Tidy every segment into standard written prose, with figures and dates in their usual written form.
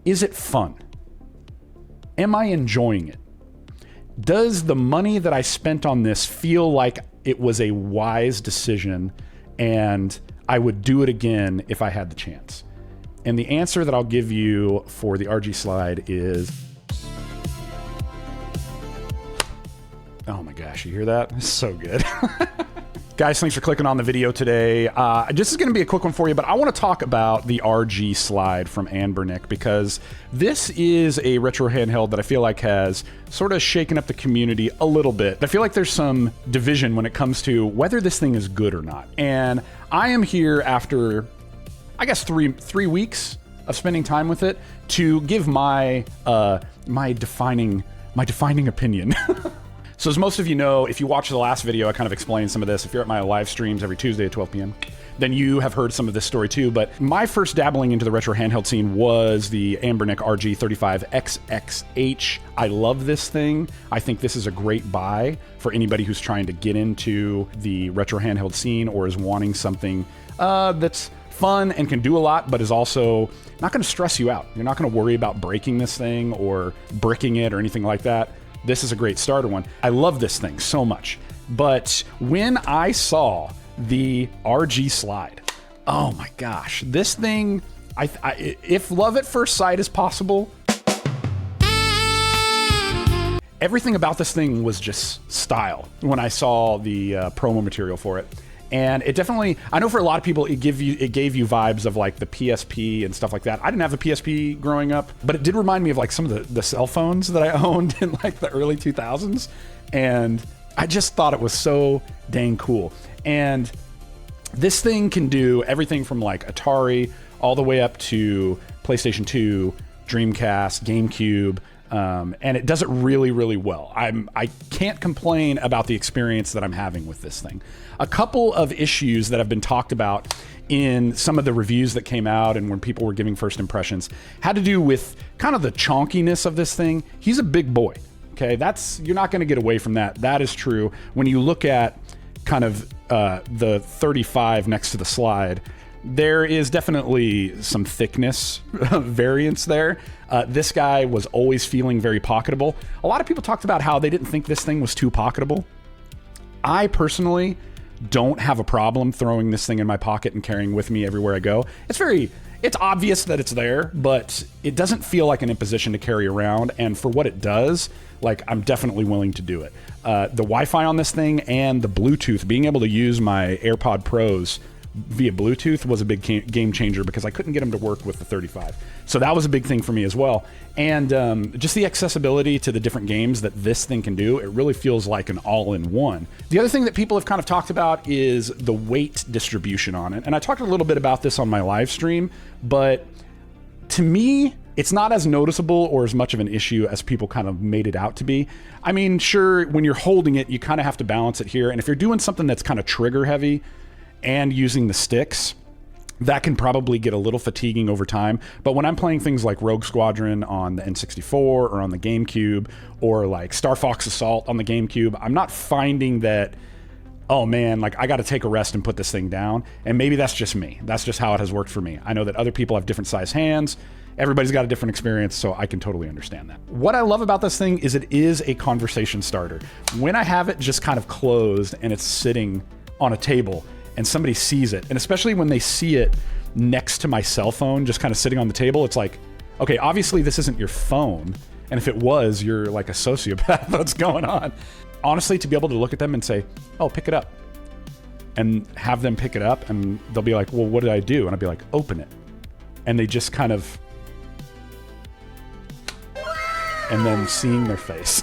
Is it fun? Am I enjoying it? Does the money that I spent on this feel like it was a wise decision and I would do it again if I had the chance? And the answer that I'll give you for the RG slide is... Oh my gosh, you hear that? It's so good. Guys, thanks for clicking on the video today. This is going to be a quick one for you, but I want to talk about the RG slide from Anbernic because this is a retro handheld that I feel like has sort of shaken up the community a little bit. I feel like there's some division when it comes to whether this thing is good or not. And I am here after, I guess, three weeks of spending time with it to give my my defining opinion. So as most of you know, if you watch the last video, I kind of explained some of this. If you're at my live streams every Tuesday at 12 p.m., then you have heard some of this story too. But my first dabbling into the retro handheld scene was the Anbernic RG35XXH. I love this thing. I think this is a great buy for anybody who's trying to get into the retro handheld scene or is wanting something that's fun and can do a lot, but is also not going to stress you out. You're not going to worry about breaking this thing or bricking it or anything like that. This is a great starter one. I love this thing so much. But when I saw the RG slide, oh my gosh, this thing, if love at first sight is possible, everything about this thing was just style when I saw the promo material for it. And it definitely, I know for a lot of people, it gave you vibes of like the PSP and stuff like that. I didn't have a PSP growing up, but it did remind me of like some of the cell phones that I owned in like the early 2000s. And I just thought it was so dang cool. And this thing can do everything from like Atari all the way up to PlayStation 2, Dreamcast, GameCube. And it does it really, really well. I can't complain about the experience that I'm having with this thing. A couple of issues that have been talked about in some of the reviews that came out and when people were giving first impressions had to do with kind of the chonkiness of this thing. He's a big boy, okay? You're not gonna get away from that. That is true. When you look at kind of the 35 next to the slide, there is definitely some thickness variance there. This guy was always feeling very pocketable. A lot of people talked about how they didn't think this thing was too pocketable. I personally don't have a problem throwing this thing in my pocket and carrying with me everywhere I go. It's obvious that it's there, but it doesn't feel like an imposition to carry around. And for what it does, like, I'm definitely willing to do it. The Wi-Fi on this thing and the Bluetooth, being able to use my AirPod Pros via Bluetooth was a big game changer because I couldn't get them to work with the 35. So that was a big thing for me as well. And just the accessibility to the different games that this thing can do, it really feels like an all-in-one. The other thing that people have kind of talked about is the weight distribution on it. And I talked a little bit about this on my live stream, but to me, it's not as noticeable or as much of an issue as people kind of made it out to be. I mean, sure, when you're holding it, you kind of have to balance it here. And if you're doing something that's kind of trigger heavy, and using the sticks, that can probably get a little fatiguing over time. But when I'm playing things like Rogue Squadron on the N64 or on the GameCube, or like Star Fox Assault on the GameCube, I'm not finding that, oh man, like I got to take a rest and put this thing down. And maybe that's just me. That's just how it has worked for me. I know that other people have different size hands. Everybody's got a different experience, so I can totally understand that. What I love about this thing is it is a conversation starter. When I have it just kind of closed and it's sitting on a table, and somebody sees it, and especially when they see it next to my cell phone, just kind of sitting on the table, it's like, okay, obviously this isn't your phone, and if it was, you're like a sociopath. What's going on? Honestly, to be able to look at them and say, oh, pick it up, and have them pick it up, and they'll be like, well, what did I do? And I'll be like, open it. And they just kind of, and then seeing their face.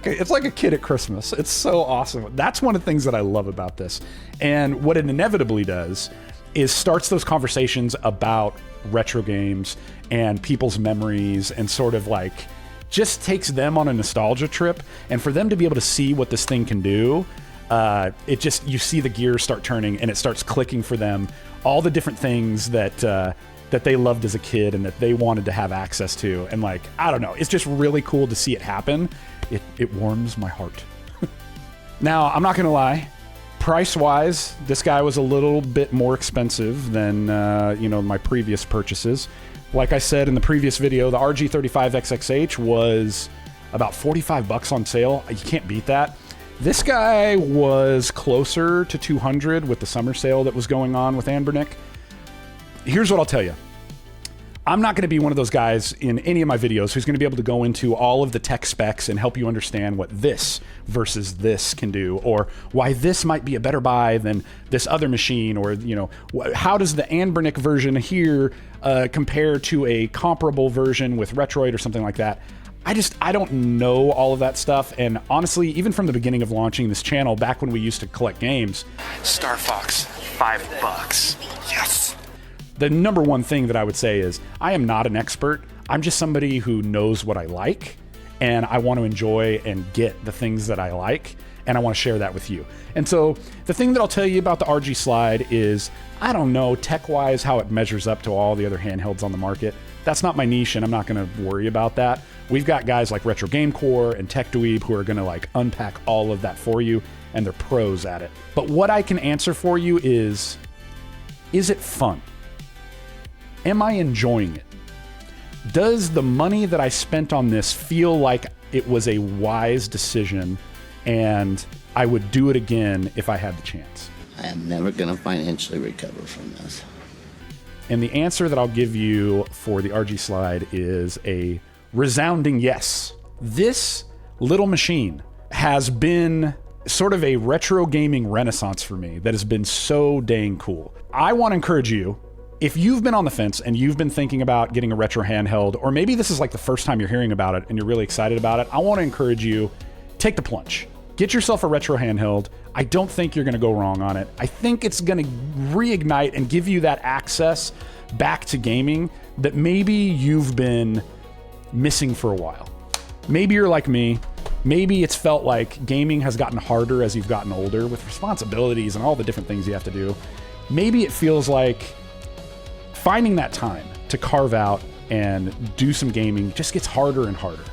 It's like a kid at Christmas. It's so awesome. That's one of the things that I love about this. And what it inevitably does is starts those conversations about retro games and people's memories, and sort of like just takes them on a nostalgia trip. And for them to be able to see what this thing can do, it just, you see the gears start turning and it starts clicking for them, all the different things that that they loved as a kid and that they wanted to have access to. And like, I don't know, it's just really cool to see it happen. It warms my heart. Now, I'm not gonna lie, price-wise, this guy was a little bit more expensive than you know, my previous purchases. Like I said in the previous video, the RG35XXH was about 45 bucks on sale. You can't beat that. This guy was closer to 200 with the summer sale that was going on with Anbernic. Here's what I'll tell you. I'm not going to be one of those guys in any of my videos who's going to be able to go into all of the tech specs and help you understand what this versus this can do, or why this might be a better buy than this other machine, or, you know, how does the Anbernic version here compare to a comparable version with Retroid or something like that. I don't know all of that stuff, and honestly, even from the beginning of launching this channel, back when we used to collect games, Star Fox, $5. Yes. The number one thing that I would say is I am not an expert. I'm just somebody who knows what I like, and I want to enjoy and get the things that I like, and I want to share that with you. And so the thing that I'll tell you about the RG Slide is, I don't know tech-wise how it measures up to all the other handhelds on the market. That's not my niche, and I'm not going to worry about that. We've got guys like Retro Game Core and Tech Dweeb who are going to like unpack all of that for you, and they're pros at it. But what I can answer for you is it fun? Am I enjoying it? Does the money that I spent on this feel like it was a wise decision and I would do it again if I had the chance? I am never going to financially recover from this. And the answer that I'll give you for the RG Slide is a resounding yes. This little machine has been sort of a retro gaming renaissance for me that has been so dang cool. I want to encourage you, if you've been on the fence and you've been thinking about getting a retro handheld, or maybe this is like the first time you're hearing about it and you're really excited about it, I want to encourage you, take the plunge. Get yourself a retro handheld. I don't think you're going to go wrong on it. I think it's going to reignite and give you that access back to gaming that maybe you've been missing for a while. Maybe you're like me. Maybe it's felt like gaming has gotten harder as you've gotten older with responsibilities and all the different things you have to do. Maybe it feels like finding that time to carve out and do some gaming just gets harder and harder.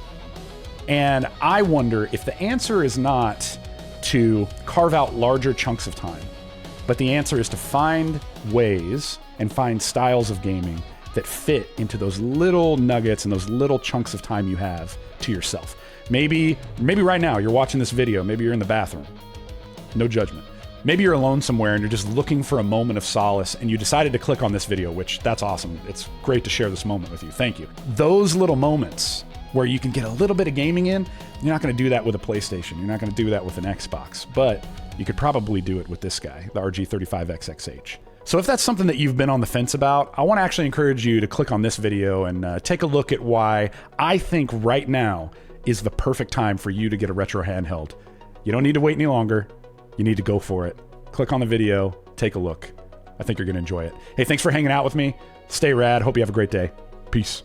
And I wonder if the answer is not to carve out larger chunks of time, but the answer is to find ways and find styles of gaming that fit into those little nuggets and those little chunks of time you have to yourself. Maybe right now you're watching this video, maybe you're in the bathroom. No judgment. Maybe you're alone somewhere and you're just looking for a moment of solace and you decided to click on this video, which that's awesome. It's great to share this moment with you. Thank you. Those little moments where you can get a little bit of gaming in, you're not going to do that with a PlayStation. You're not going to do that with an Xbox, but you could probably do it with this guy, the RG35XXH. So if that's something that you've been on the fence about, I want to actually encourage you to click on this video and take a look at why I think right now is the perfect time for you to get a retro handheld. You don't need to wait any longer. You need to go for it. Click on the video, take a look. I think you're going to enjoy it. Hey, thanks for hanging out with me. Stay rad. Hope you have a great day. Peace.